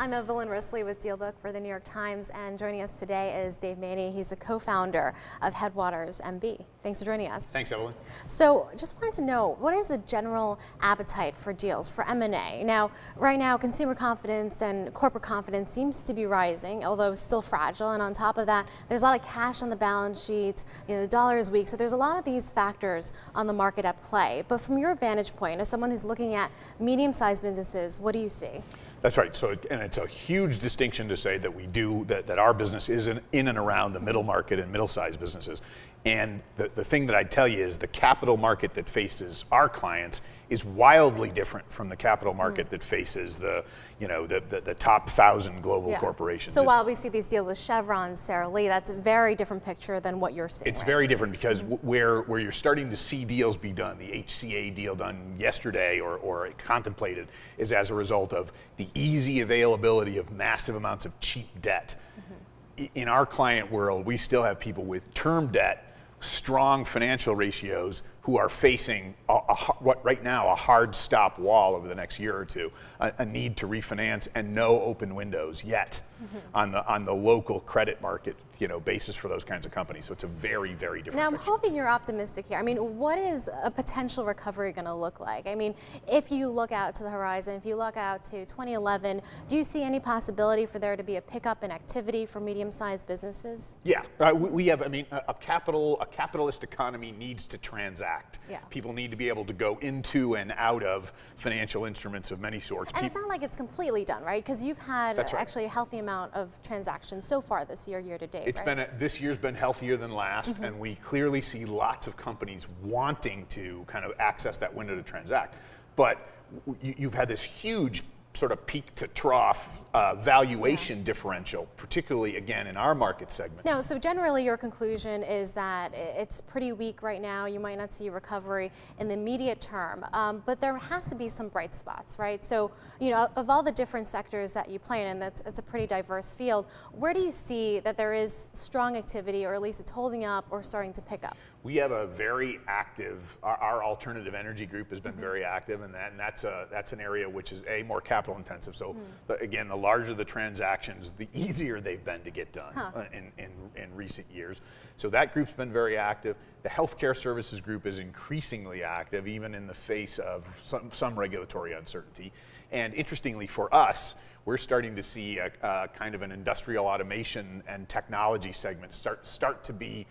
I'm Evelyn Risley with DealBook for the New York Times, and joining us today is Dave Maney. He's the co-founder of Headwaters MB. Thanks for joining us. Thanks, Evelyn. So, just wanted to know, what is the general appetite for deals, for M&A? Now, right now, consumer confidence and corporate confidence seems to be rising, although still fragile. And on top of that, there's a lot of cash on the balance sheets. The dollar is weak, so there's a lot of these factors on the market at play. But from your vantage point, as someone who's looking at medium-sized businesses, what do you see? That's right. So, and it's a huge distinction to say that we do that our business is in and around the middle market and middle-sized businesses. And the thing that I'd tell you is the capital market that faces our clients is wildly different from the capital market that faces the top 1,000 global corporations. So while we see these deals with Chevron, Sara Lee, that's a very different picture than what you're seeing. It's very different because where you're starting to see deals be done, the HCA deal done yesterday or contemplated, is as a result of the easy availability of massive amounts of cheap debt. In our client world, we still have people with term debt, strong financial ratios, who are facing what right now a hard stop wall over the next year or two, a need to refinance, and no open windows yet on the local credit market basis for those kinds of companies. So it's a very, very different Now, I'm picture. hoping you're optimistic here. I mean, what is a potential recovery going to look like? I mean, if you look out to the horizon, if you look out to 2011, do you see any possibility for there to be a pickup in activity for medium-sized businesses? Yeah, we have. I mean, a capitalist economy needs to transact. Yeah. People need to be able to go into and out of financial instruments of many sorts. And it's not like it's completely done, right? Because you've had actually a healthy amount of transactions so far this year to date. It's been this year's been healthier than last, and we clearly see lots of companies wanting to kind of access that window to transact. But you've had this huge sort of peak to trough valuation differential, particularly again in our market segment. No, so generally your conclusion is that it's pretty weak right now. You might not see recovery in the immediate term, but there has to be some bright spots, right? So, of all the different sectors that you play in, and it's a pretty diverse field, where do you see that there is strong activity, or at least it's holding up or starting to pick up? We have a very active, our alternative energy group has been very active, and that's an area which is more capital intensive. So again, the larger the transactions, the easier they've been to get done in recent years. So that group's been very active. The healthcare services group is increasingly active, even in the face of some regulatory uncertainty. And interestingly for us, we're starting to see a kind of an industrial automation and technology segment start to be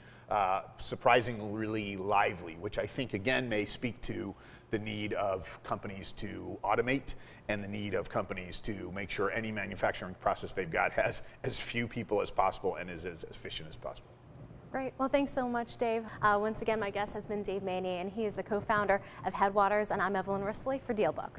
surprisingly really lively, which I think again may speak to the need of companies to automate and the need of companies to make sure any manufacturing process they've got has as few people as possible and is as efficient as possible. Great. Well, thanks so much, Dave. Once again, my guest has been Dave Maney, and he is the co-founder of Headwaters, and I'm Evelyn Risley for DealBook.